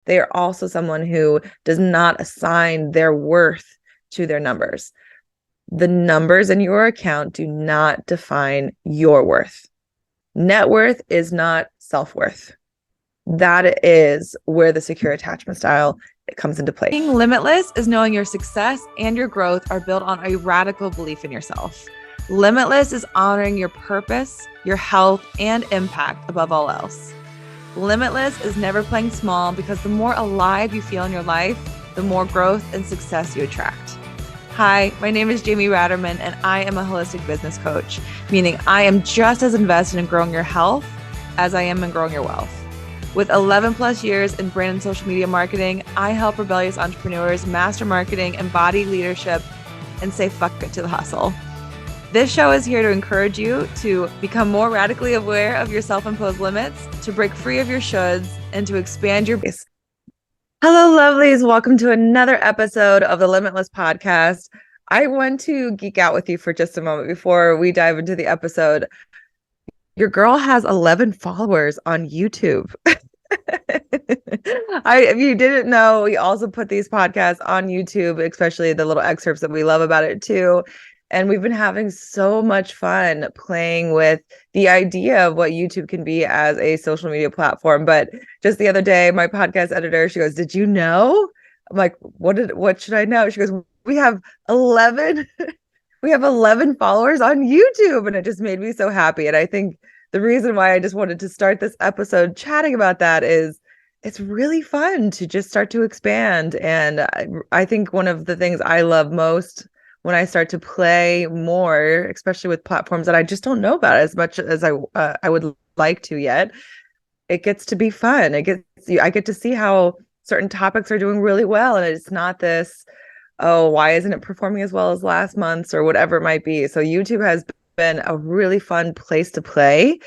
they are also someone who does not assign their worth to their numbers. The numbers in your account do not define your worth. Net worth is not self-worth. That is where the secure attachment style comes into play. Being limitless is knowing your success and your growth are built on a radical belief in yourself. Limitless is honoring your purpose, your health, and impact above all else. Limitless is never playing small, because the more alive you feel in your life, the more growth and success you attract. Hi, my name is Jamie Ratermann, and I am a holistic business coach, meaning I am just as invested in growing your health as I am in growing your wealth. With 11 plus years in brand and social media marketing, I help rebellious entrepreneurs master marketing, embody leadership, and say fuck it to the hustle. This show is here to encourage you to become more radically aware of your self-imposed limits, to break free of your shoulds, and to expand your base. Hello, lovelies. Welcome to another episode of the Limitless Podcast. I want to geek out with you for just a moment before we dive into the episode. Your girl has 11 followers on YouTube. If you didn't know, we also put these podcasts on YouTube, especially the little excerpts that we love about it too. And we've been having so much fun playing with the idea of what YouTube can be as a social media platform. But just the other day, my podcast editor, she goes, "Did you know?" I'm like, what should I know? She goes, we have 11 followers on YouTube. And it just made me so happy. And I think the reason why I just wanted to start this episode chatting about that is it's really fun to just start to expand. And I think one of the things I love most when I start to play more, especially with platforms that I just don't know about as much as I would like to yet, it gets to be fun. I get to see how certain topics are doing really well. And it's not this, oh, why isn't it performing as well as last month's or whatever it might be. So YouTube has been a really fun place to play.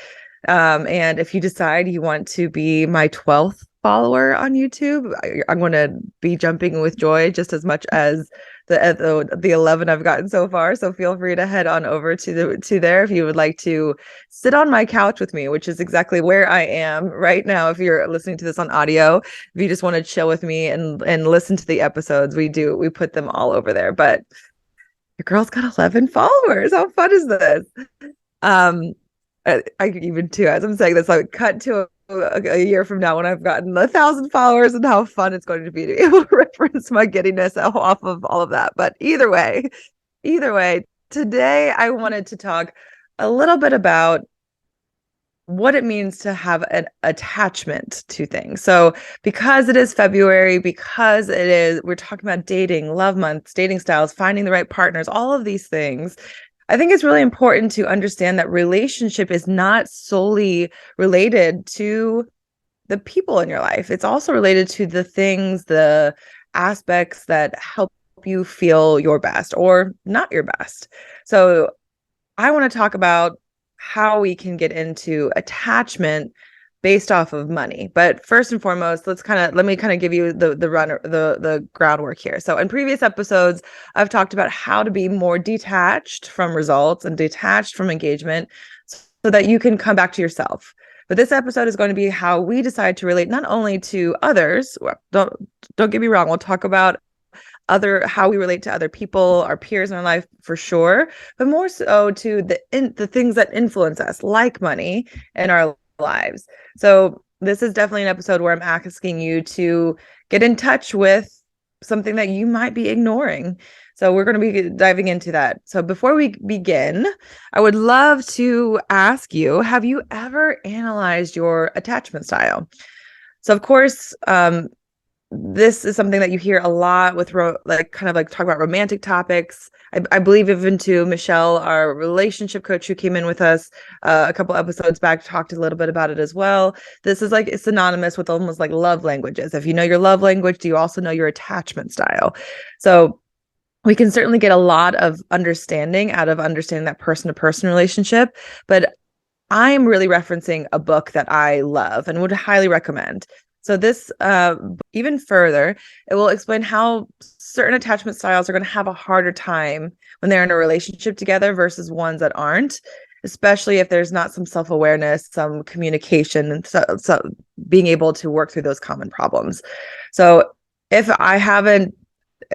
And if you decide you want to be my 12th follower on YouTube, I'm going to be jumping with joy just as much as the 11 I've gotten so far. So feel free to head on over to there if you would like to sit on my couch with me, which is exactly where I am right now. If you're listening to this on audio, if you just want to chill with me and listen to the episodes, we put them all over there. But your girl's got 11 followers. How fun is this? I even too, as I'm saying this, I would cut to a year from now when I've gotten 1,000 followers, and how fun it's going to be able to reference my giddiness off of all of that. But either way, today I wanted to talk a little bit about what it means to have an attachment to things. So because it is February, we're talking about dating, love months, dating styles, finding the right partners, all of these things. I think it's really important to understand that relationship is not solely related to the people in your life. It's also related to the things, the aspects that help you feel your best or not your best. So I want to talk about how we can get into attachment based off of money. But first and foremost, let me give you the groundwork here. So in previous episodes, I've talked about how to be more detached from results and detached from engagement so that you can come back to yourself. But this episode is going to be how we decide to relate not only to others. Don't get me wrong. We'll talk about how we relate to other people, our peers in our life for sure, but more so to the things that influence us, like money in our lives. So this is definitely an episode where I'm asking you to get in touch with something that you might be ignoring. So we're going to be diving into that. So before we begin, I would love to ask you, have you ever analyzed your attachment style? So of course, this is something that you hear a lot with talk about romantic topics. I believe even to Michelle, our relationship coach who came in with us a couple episodes back, talked a little bit about it as well. This is it's synonymous with almost like love languages. If you know your love language, do you also know your attachment style? So we can certainly get a lot of understanding out of understanding that person-to-person relationship. But I'm really referencing a book that I love and would highly recommend. So this, even further, it will explain how certain attachment styles are going to have a harder time when they're in a relationship together versus ones that aren't. especially if there's not some self-awareness, some communication, and so being able to work through those common problems. So if I haven't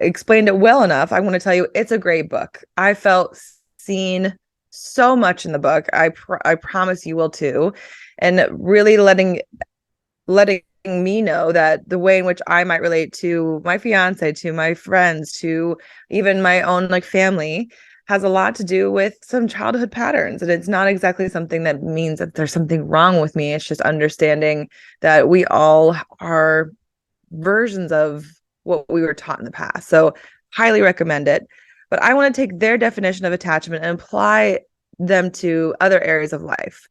explained it well enough, I want to tell you it's a great book. I felt seen so much in the book. I promise you will too. And really letting me know that the way in which I might relate to my fiance, to my friends, to even my own like family has a lot to do with some childhood patterns. And it's not exactly something that means that there's something wrong with me. It's just understanding that we all are versions of what we were taught in the past. So highly recommend it. But I want to take their definition of attachment and apply them to other areas of life,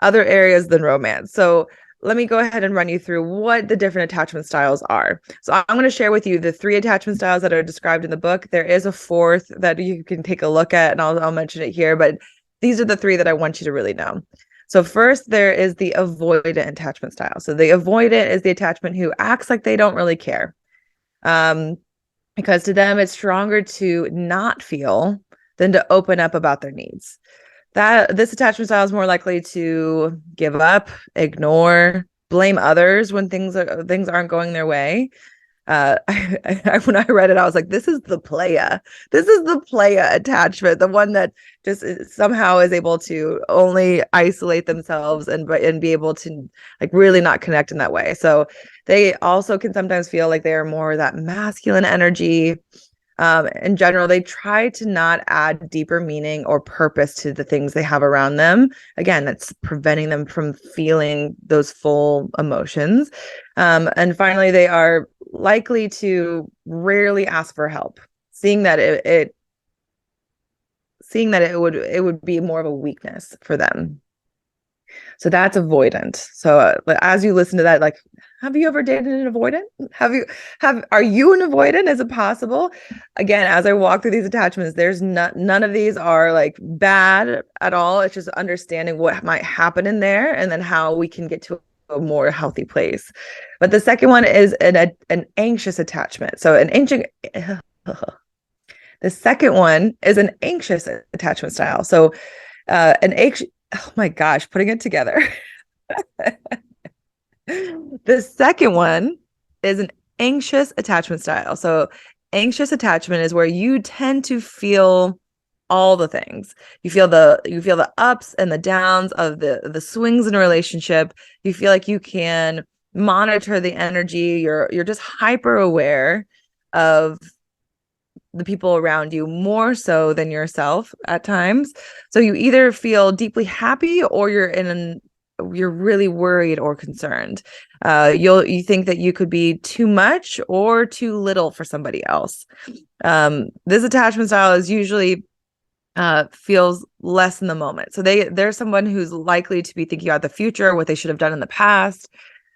other areas than romance. So let me go ahead and run you through what the different attachment styles are. So I'm going to share with you the 3 attachment styles that are described in the book. There is a 4th that you can take a look at, and I'll mention it here, but these are the 3 that I want you to really know. So first, there is the avoidant attachment style. So the avoidant is the attachment who acts like they don't really care. Because to them, it's stronger to not feel than to open up about their needs. That this attachment style is more likely to give up, ignore, blame others when things aren't going their way. When I read it, I was like, this is the playa. This is the playa attachment, the one that just somehow is able to only isolate themselves and be able to like really not connect in that way. So they also can sometimes feel like they are more that masculine energy. In general, they try to not add deeper meaning or purpose to the things they have around them. Again, that's preventing them from feeling those full emotions. And finally, they are likely to rarely ask for help, seeing that it would be more of a weakness for them. So that's avoidant. So as you listen to that, like, have you ever dated an avoidant? Are you an avoidant? Is it possible? Again, as I walk through these attachments, there's none of these are like bad at all. It's just understanding what might happen in there and then how we can get to a more healthy place. But the second one is an anxious attachment. So the second one is an anxious attachment style. So an anxious, oh my gosh, putting it together. The second one is an anxious attachment style. So anxious attachment is where you tend to feel all the things. You feel the ups and the downs of the swings in a relationship. You feel like you can monitor the energy. You're just hyper aware of the people around you more so than yourself at times. So you either feel deeply happy or you're really worried or concerned. You think that you could be too much or too little for somebody else. This attachment style is usually feels less in the moment. So they're someone who's likely to be thinking about the future, what they should have done in the past,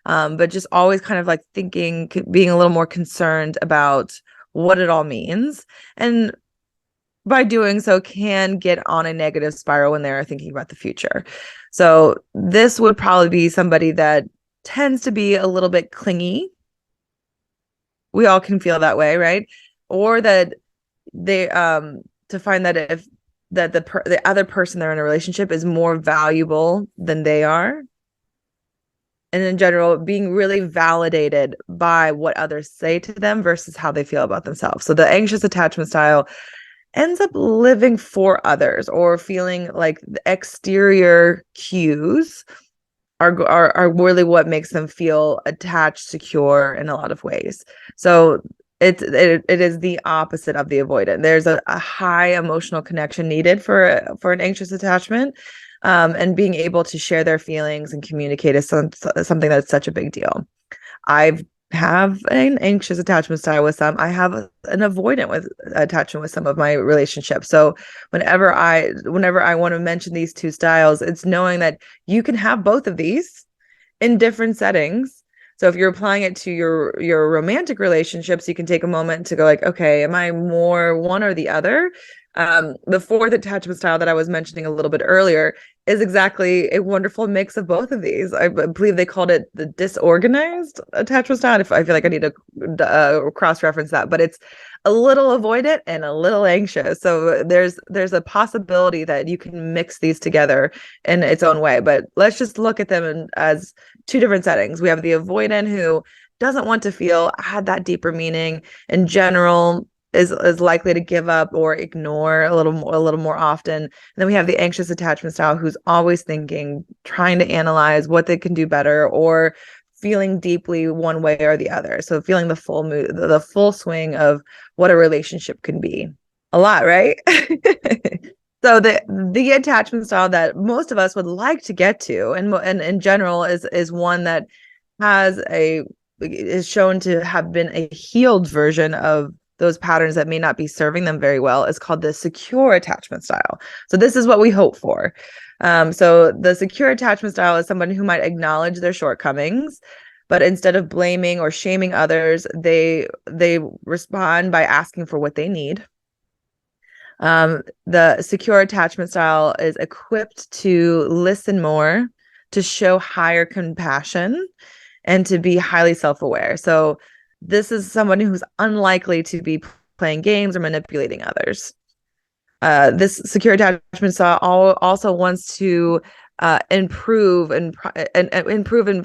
but just always kind of like being a little more concerned about what it all means. And by doing so can get on a negative spiral when they're thinking about the future. So this would probably be somebody that tends to be a little bit clingy. We all can feel that way, right? Or that they to find that if that the other person they're in a relationship is more valuable than they are. And in general, being really validated by what others say to them versus how they feel about themselves. So the anxious attachment style ends up living for others or feeling like the exterior cues are really what makes them feel attached, secure in a lot of ways. So it is the opposite of the avoidant. There's a high emotional connection needed for an anxious attachment, and being able to share their feelings and communicate is something that's such a big deal. I have an anxious attachment style with some. I have an avoidant attachment with some of my relationships. So whenever I want to mention these 2 styles, it's knowing that you can have both of these in different settings. So if you're applying it to your romantic relationships, you can take a moment to go like, okay, am I more one or the other? The fourth attachment style that I was mentioning a little bit earlier is exactly a wonderful mix of both of these. I believe they called it the disorganized attachment style. If I feel like I need to cross-reference that, but it's a little avoidant and a little anxious. So there's a possibility that you can mix these together in its own way. But let's just look at them as two different settings. We have the avoidant who doesn't want to feel had that deeper meaning in general, is likely to give up or ignore a little more often. And then we have the anxious attachment style who's always thinking, trying to analyze what they can do better, or feeling deeply one way or the other. So feeling the full mood, the full swing of what a relationship can be. A lot, right? So the attachment style that most of us would like to get to, and in general, is one that is shown to have been a healed version of those patterns that may not be serving them very well, is called the secure attachment style. So this is what we hope for. So the secure attachment style is someone who might acknowledge their shortcomings, but instead of blaming or shaming others, they respond by asking for what they need. The secure attachment style is equipped to listen more, to show higher compassion, and to be highly self-aware. So this is someone who's unlikely to be playing games or manipulating others. This secure attachment style also wants to improve and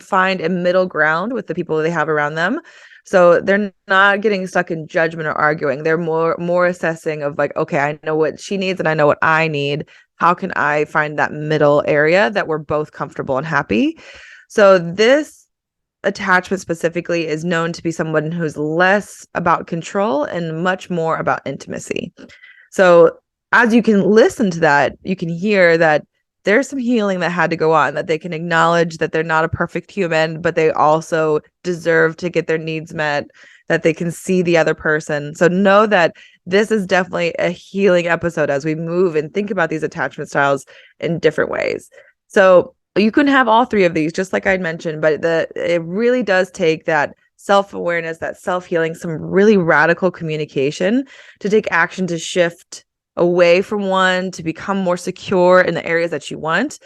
find a middle ground with the people they have around them. So they're not getting stuck in judgment or arguing. They're more assessing of like, okay, I know what she needs and I know what I need. How can I find that middle area that we're both comfortable and happy? So this attachment specifically is known to be someone who's less about control and much more about intimacy. So as you can listen to that, you can hear that there's some healing that had to go on, that they can acknowledge that they're not a perfect human, but they also deserve to get their needs met, that they can see the other person. So know that this is definitely a healing episode as we move and think about these attachment styles in different ways. So you can have all three of these, just like I mentioned, but it really does take that self-awareness, that self-healing, some really radical communication to take action to shift away from one, to become more secure in the areas that you want.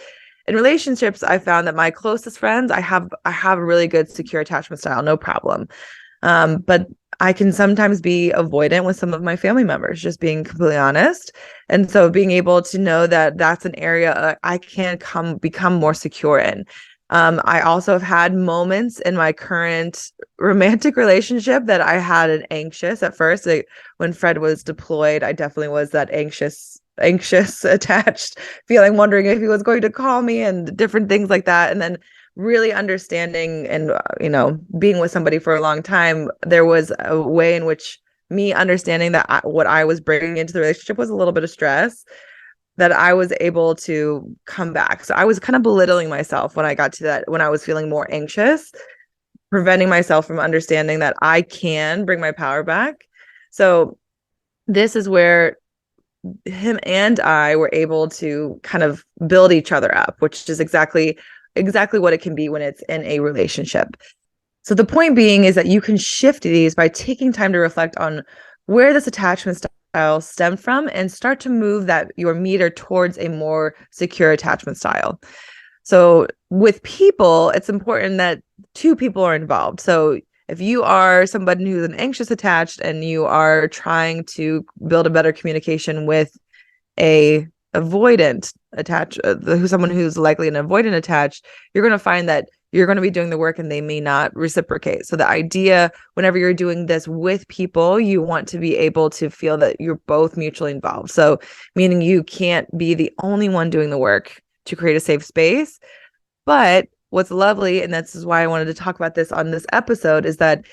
In relationships, I found that my closest friends, I have a really good secure attachment style, no problem. But I can sometimes be avoidant with some of my family members, just being completely honest. And so being able to know that that's an area I can become more secure in. I also have had moments in my current romantic relationship that I had an anxious at first. Like when Fred was deployed, I definitely was that anxious attached feeling, wondering if he was going to call me and different things like that. And then really understanding and, being with somebody for a long time, there was a way in which me understanding that what I was bringing into the relationship was a little bit of stress, that I was able to come back. So I was kind of belittling myself when I got to that, when I was feeling more anxious, preventing myself from understanding that I can bring my power back. So this is where him and I were able to kind of build each other up, which is exactly what it can be when it's in a relationship. So the point being is that you can shift these by taking time to reflect on where this attachment style stemmed from and start to move your meter towards a more secure attachment style. So with people, it's important that two people are involved. So if you are somebody who's an anxious attached and you are trying to build a better communication with a avoidant attached, someone who's likely an avoidant attached, you're going to find that you're going to be doing the work and they may not reciprocate. So the idea, whenever you're doing this with people, you want to be able to feel that you're both mutually involved. So meaning you can't be the only one doing the work to create a safe space. But what's lovely, and this is why I wanted to talk about this on this episode, is that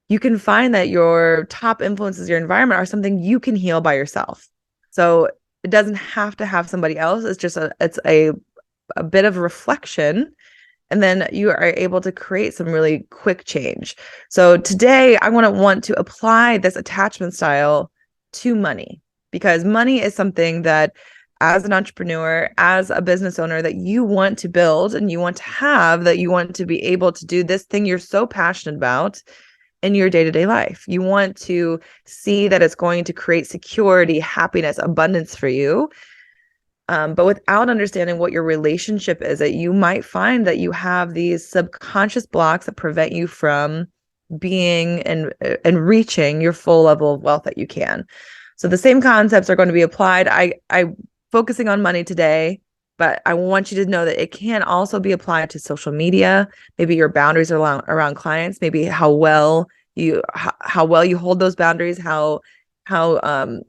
you can find that your top influences, your environment, are something you can heal by yourself. So it doesn't have to have somebody else. It's just a bit of reflection. And then you are able to create some really quick change. So today I want to apply this attachment style to money, because money is something that as an entrepreneur, as a business owner, that you want to build and you want to have, that you want to be able to do this thing you're so passionate about in your day-to-day life. You want to see that it's going to create security, happiness, abundance for you. But without understanding what your relationship is, that you might find that you have these subconscious blocks that prevent you from being and reaching your full level of wealth that you can. So the same concepts are going to be applied. I focusing on money today, but I want you to know that it can also be applied to social media, maybe your boundaries around clients, maybe how well you hold those boundaries, how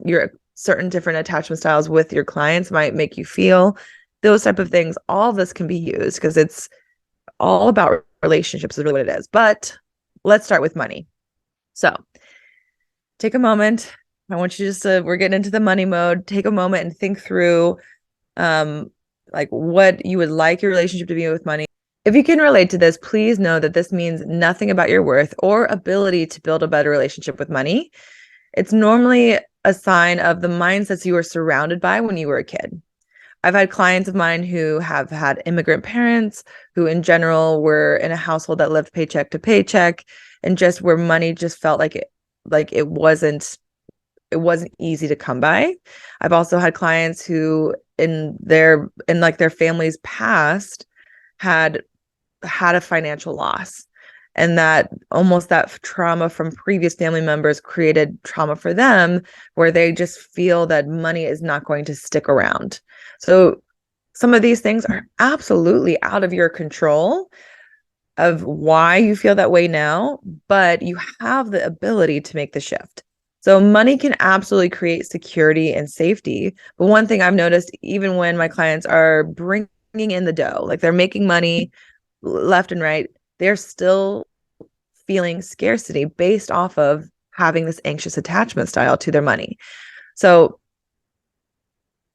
your certain different attachment styles with your clients might make you feel, those type of things. All of this can be used because it's all about relationships is really what it is. But let's start with money. So take a moment. I want you just to, we're getting into the money mode. Take a moment and think through like what you would like your relationship to be with money. If you can relate to this, please know that this means nothing about your worth or ability to build a better relationship with money. It's normally a sign of the mindsets you were surrounded by when you were a kid. I've had clients of mine who have had immigrant parents who in general were in a household that lived paycheck to paycheck and just where money just felt like it wasn't easy to come by. I've also had clients who in their family's past had a financial loss, and that almost that trauma from previous family members created trauma for them where they just feel that money is not going to stick around. So some of these things are absolutely out of your control of why you feel that way now, but you have the ability to make the shift. So money can absolutely create security and safety. But one thing I've noticed, even when my clients are bringing in the dough, like they're making money left and right, they're still feeling scarcity based off of having this anxious attachment style to their money. So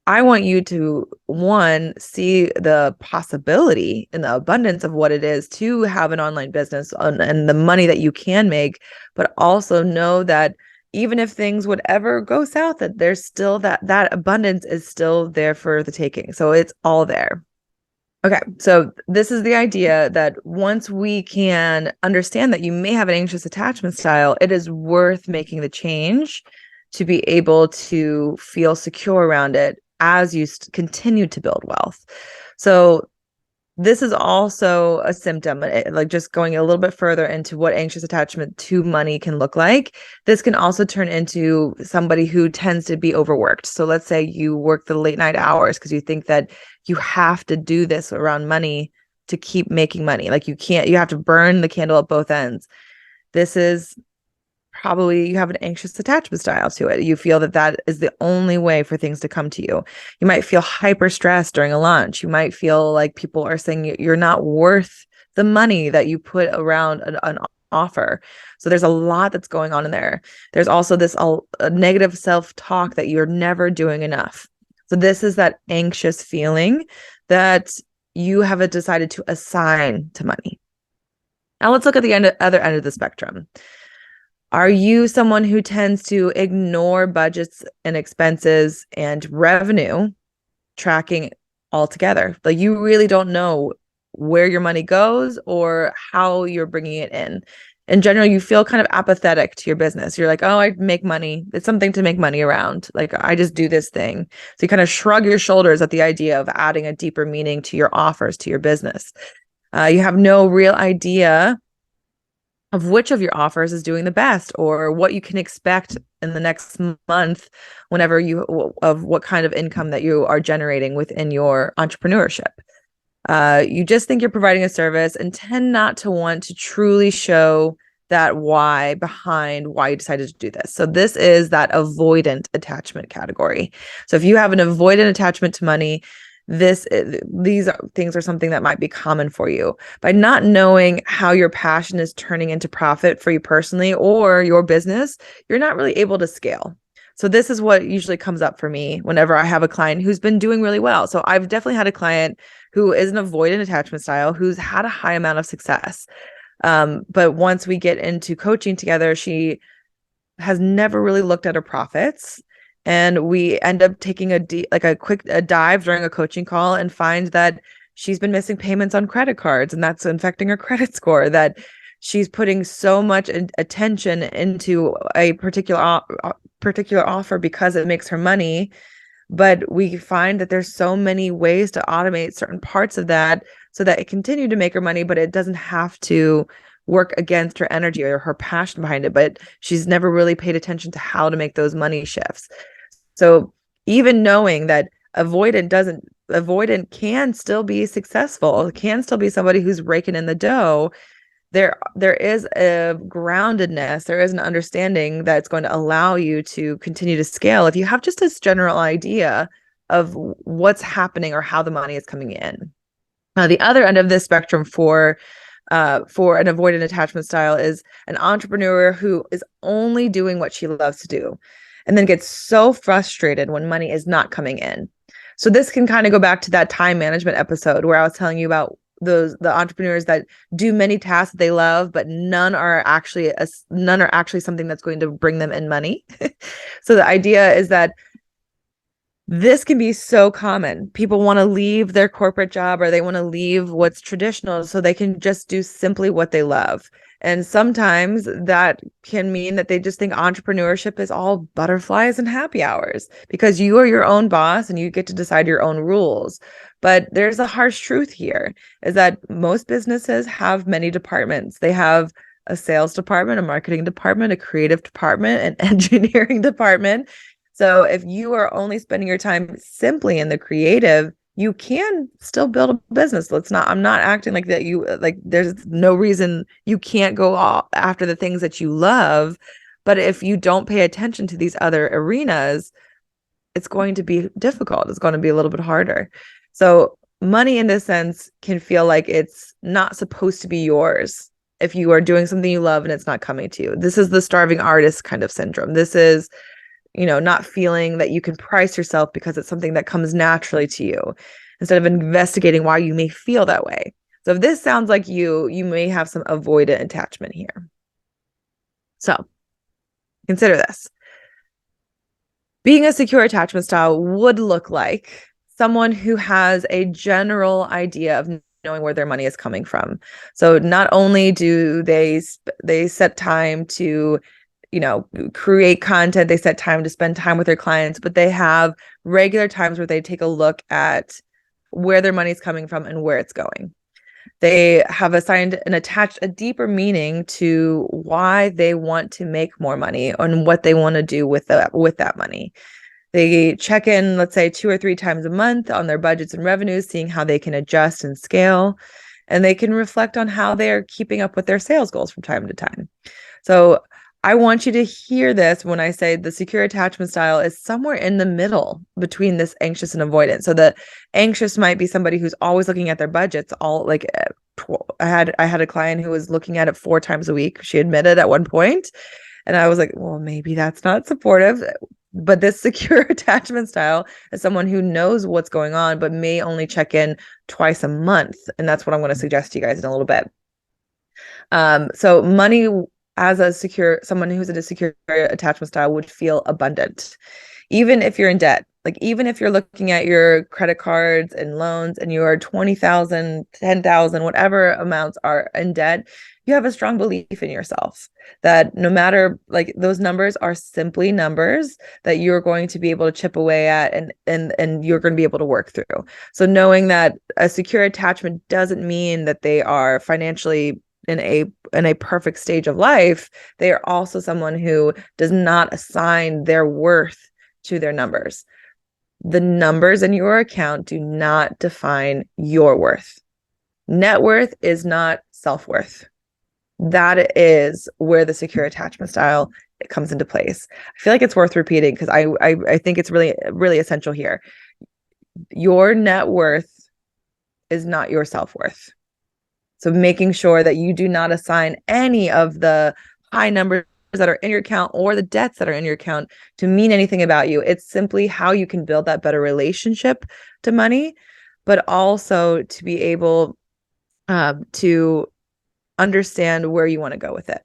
I want you to, one, see the possibility and the abundance of what it is to have an online business and the money that you can make, but also know that even if things would ever go south, that there's still that abundance is still there for the taking. So it's all there. Okay, so this is the idea that once we can understand that you may have an anxious attachment style, it is worth making the change to be able to feel secure around it as you continue to build wealth. So this is also a symptom, like just going a little bit further into what anxious attachment to money can look like. This can also turn into somebody who tends to be overworked. So let's say you work the late night hours because you think that you have to do this around money to keep making money. Like you have to burn the candle at both ends. This is probably, you have an anxious attachment style to it. You feel that is the only way for things to come to you. You might feel hyper stressed during a lunch. You might feel like people are saying you're not worth the money that you put around an offer. So there's a lot that's going on in there. There's also this a negative self-talk that you're never doing enough. So this is that anxious feeling that you have decided to assign to money. Now let's look at the other end of the spectrum. Are you someone who tends to ignore budgets and expenses and revenue tracking altogether? Like you really don't know where your money goes or how you're bringing it in. In general, you feel kind of apathetic to your business. You're like, oh, I make money. It's something to make money around. Like I just do this thing. So you kind of shrug your shoulders at the idea of adding a deeper meaning to your offers, to your business. You have no real idea of which of your offers is doing the best or what you can expect in the next month whenever of what kind of income that you are generating within your entrepreneurship. You just think you're providing a service and tend not to want to truly show that why behind why you decided to do this. So this is that avoidant attachment category. So if you have an avoidant attachment to money, these things are something that might be common for you. By not knowing how your passion is turning into profit for you personally or your business, you're not really able to scale. So this is what usually comes up for me whenever I have a client who's been doing really well. So I've definitely had a client who is an avoidant attachment style who's had a high amount of success. But once we get into coaching together, she has never really looked at her profits. And we end up taking a quick dive during a coaching call and find that she's been missing payments on credit cards, and that's affecting her credit score, that she's putting so much attention into a particular offer because it makes her money. But we find that there's so many ways to automate certain parts of that so that it continue to make her money, but it doesn't have to work against her energy or her passion behind it. But she's never really paid attention to how to make those money shifts. So even knowing that avoidant can still be successful, can still be somebody who's raking in the dough, there is a groundedness, there is an understanding that's going to allow you to continue to scale if you have just this general idea of what's happening or how the money is coming in. Now, the other end of this spectrum for an avoidant attachment style is an entrepreneur who is only doing what she loves to do and then gets so frustrated when money is not coming in. So this can kind of go back to that time management episode where I was telling you about the entrepreneurs that do many tasks that they love, but none are actually something that's going to bring them in money. So the idea is that this can be so common. People want to leave their corporate job or they want to leave what's traditional so they can just do simply what they love. And sometimes that can mean that they just think entrepreneurship is all butterflies and happy hours because you are your own boss and you get to decide your own rules. But there's a harsh truth here is that most businesses have many departments. They have a sales department, a marketing department, a creative department, an engineering department. So if you are only spending your time simply in the creative, you can still build a business. I'm not acting like that. There's no reason you can't go after the things that you love. But if you don't pay attention to these other arenas, it's going to be difficult. It's going to be a little bit harder. So money in this sense can feel like it's not supposed to be yours if you are doing something you love and it's not coming to you. This is the starving artist kind of syndrome. This is, not feeling that you can price yourself because it's something that comes naturally to you instead of investigating why you may feel that way. So if this sounds like you may have some avoidant attachment here. So consider this. Being a secure attachment style would look like someone who has a general idea of knowing where their money is coming from. So not only do they set time to create content, they set time to spend time with their clients, but they have regular times where they take a look at where their money is coming from and where it's going. They have assigned and attached a deeper meaning to why they want to make more money and what they want to do with that money. They check in, let's say 2 or 3 times a month on their budgets and revenues, seeing how they can adjust and scale, and they can reflect on how they are keeping up with their sales goals from time to time. So I want you to hear this when I say the secure attachment style is somewhere in the middle between this anxious and avoidant. So the anxious might be somebody who's always looking at their budgets. I had a client who was looking at it 4 times a week. She admitted at one point, and I was like, well, maybe that's not supportive. But this secure attachment style is someone who knows what's going on, but may only check in twice a month. And that's what I'm going to suggest to you guys in a little bit. So money as someone who's in a secure attachment style would feel abundant, even if you're in debt. Like even if you're looking at your credit cards and loans and you are 20,000, 10,000, whatever amounts are in debt, you have a strong belief in yourself that no matter, like, those numbers are simply numbers that you're going to be able to chip away at and you're going to be able to work through. So knowing that a secure attachment doesn't mean that they are financially in a perfect stage of life. They are also someone who does not assign their worth to their numbers. The numbers in your account do not define your worth. Net worth is not self-worth. That is where the secure attachment style comes into place. I feel like it's worth repeating because I think it's really, really essential here. Your net worth is not your self-worth. So making sure that you do not assign any of the high numbers that are in your account or the debts that are in your account to mean anything about you. It's simply how you can build that better relationship to money, but also to be able to understand where you want to go with it.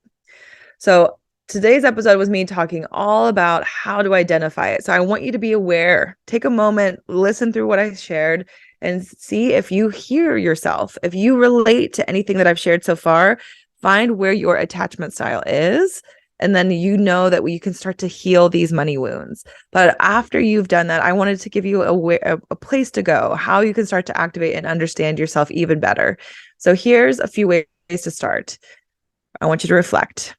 So today's episode was me talking all about how to identify it. So I want you to be aware, take a moment, listen through what I shared, and see if you hear yourself, if you relate to anything that I've shared so far. Find where your attachment style is, and then you know that you can start to heal these money wounds. But after you've done that, I wanted to give you a place to go, how you can start to activate and understand yourself even better. So here's a few ways to start. I want you to reflect.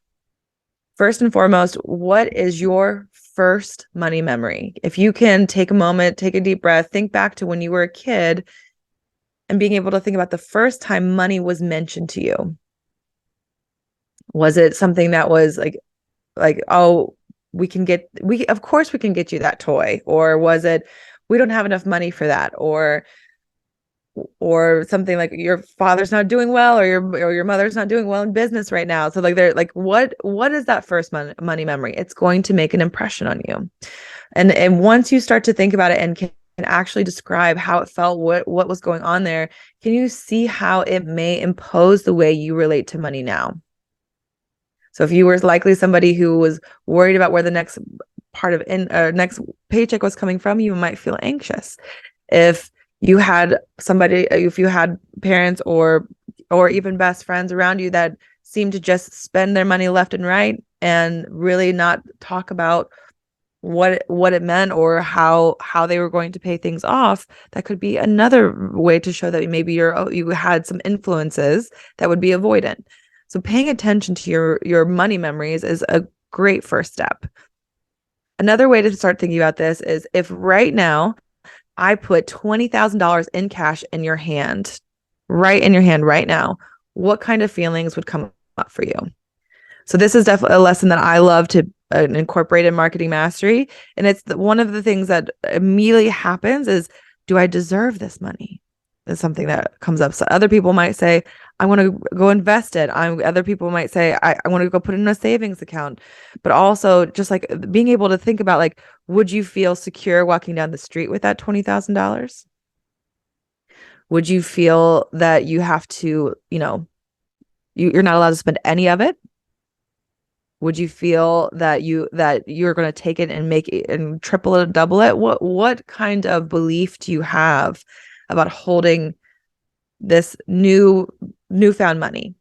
First and foremost, what is your first money memory? If you can take a moment, take a deep breath, think back to when you were a kid and being able to think about the first time money was mentioned to you. Was it something that was like, oh, of course we can get you that toy? Or was it, we don't have enough money for that? Or something like your father's not doing well, or your mother's not doing well in business right now. So like, they're like, what is that first money memory? It's going to make an impression on you. And once you start to think about it and can actually describe how it felt, what was going on there, can you see how it may impose the way you relate to money now? So if you were likely somebody who was worried about where the next part of next paycheck was coming from, you might feel anxious. If you had parents or even best friends around you that seemed to just spend their money left and right and really not talk about what it meant or how they were going to pay things off, that could be another way to show that maybe you had some influences that would be avoidant. So paying attention to your money memories is a great first step. Another way to start thinking about this is, if right now I put $20,000 in cash in your hand, right now, what kind of feelings would come up for you? So this is definitely a lesson that I love to incorporate in Marketing Mastery. And it's one of the things that immediately happens is, do I deserve this money? Is something that comes up. So other people might say, I want to go invest it. Other people might say, I want to go put it in a savings account. But also just like being able to think about, like, would you feel secure walking down the street with that $20,000? Would you feel that you have to, you're not allowed to spend any of it? Would you feel that you're going to take it and make it and triple it, double it? What kind of belief do you have about holding this newfound money?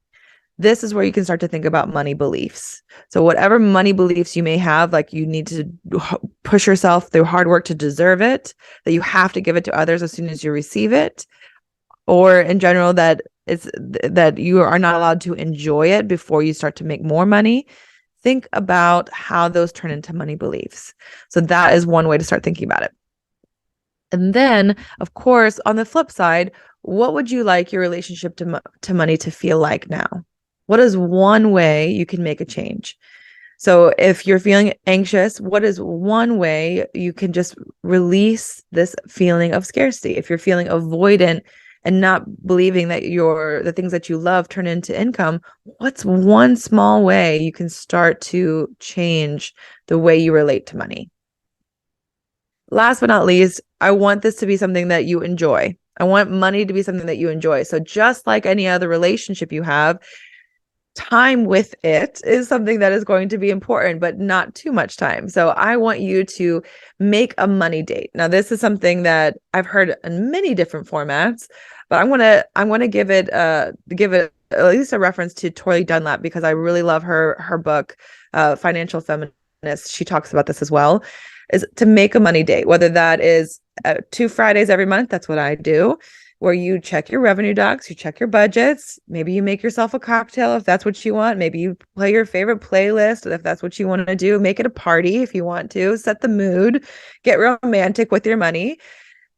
This is where you can start to think about money beliefs. So whatever money beliefs you may have, like you need to push yourself through hard work to deserve it, that you have to give it to others as soon as you receive it, or in general that you are not allowed to enjoy it before you start to make more money. Think about how those turn into money beliefs. So that is one way to start thinking about it. And then, of course, on the flip side, what would you like your relationship to money to feel like now? What is one way you can make a change? So if you're feeling anxious, what is one way you can just release this feeling of scarcity? If you're feeling avoidant and not believing that the things that you love turn into income, what's one small way you can start to change the way you relate to money? Last but not least, I want this to be something that you enjoy. I want money to be something that you enjoy. So just like any other relationship you have, time with it is something that is going to be important, but not too much time. So I want you to make a money date. Now, this is something that I've heard in many different formats, but I want to give it at least a reference to Tori Dunlap, because I really love her book, Financial Feminist. She talks about this as well, is to make a money date, whether that is 2 Fridays every month. That's what I do, where you check your revenue docs, you check your budgets. Maybe you make yourself a cocktail if that's what you want. Maybe you play your favorite playlist if that's what you want to do. Make it a party if you want to. Set the mood, get romantic with your money,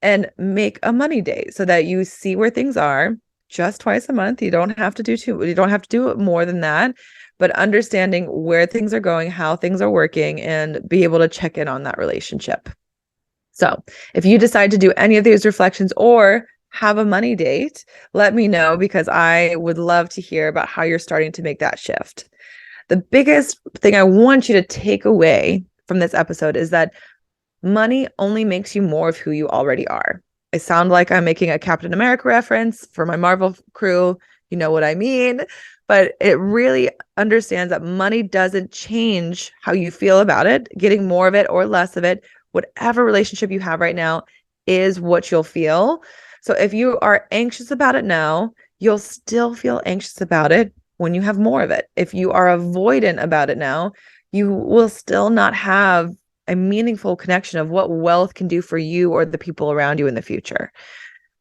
and make a money date so that you see where things are just twice a month. You don't have to do more than that, but understanding where things are going, how things are working, and be able to check in on that relationship. So if you decide to do any of these reflections or have a money date, let me know, because I would love to hear about how you're starting to make that shift. The biggest thing I want you to take away from this episode is that money only makes you more of who you already are. I sound like I'm making a Captain America reference for my Marvel crew. You know what I mean? But it really understands that money doesn't change how you feel about it. Getting more of it or less of it, whatever relationship you have right now, is what you'll feel. So if you are anxious about it now, you'll still feel anxious about it when you have more of it. If you are avoidant about it now, you will still not have a meaningful connection of what wealth can do for you or the people around you in the future.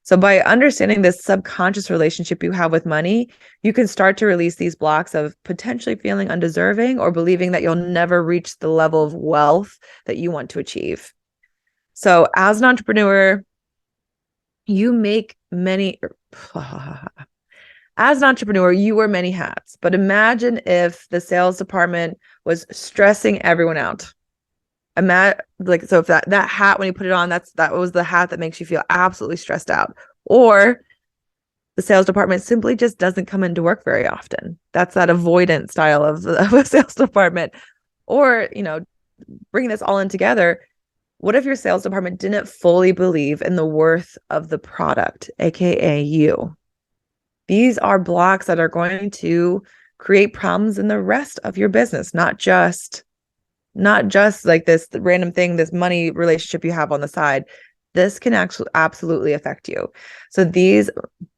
So by understanding this subconscious relationship you have with money, you can start to release these blocks of potentially feeling undeserving or believing that you'll never reach the level of wealth that you want to achieve. So as an entrepreneur, you make many, as an entrepreneur, you wear many hats, but imagine if the sales department was stressing everyone out. So if that hat, when you put it on, that was the hat that makes you feel absolutely stressed out. Or the sales department simply just doesn't come into work very often. That's that avoidant style of a sales department. Or, bringing this all in together, what if your sales department didn't fully believe in the worth of the product, aka you? These are blocks that are going to create problems in the rest of your business, not just like this random thing, this money relationship you have on the side. This can actually absolutely affect you. So these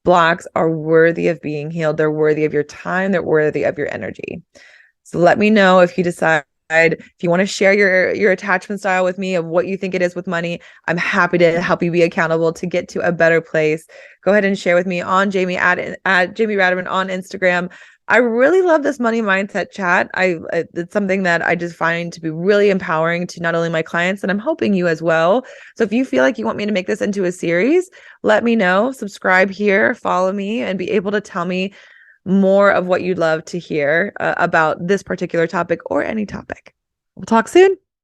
blocks are worthy of being healed. They're worthy of your time. They're worthy of your energy. So let me know if you decide, if you want to share your attachment style with me of what you think it is with money. I'm happy to help you be accountable to get to a better place. Go ahead and share with me on Jamie at Jamie Ratermann on Instagram. I really love this money mindset chat. It's something that I just find to be really empowering to not only my clients, and I'm hoping you as well. So if you feel like you want me to make this into a series, let me know. Subscribe here, follow me, and be able to tell me more of what you'd love to hear about this particular topic or any topic. We'll talk soon.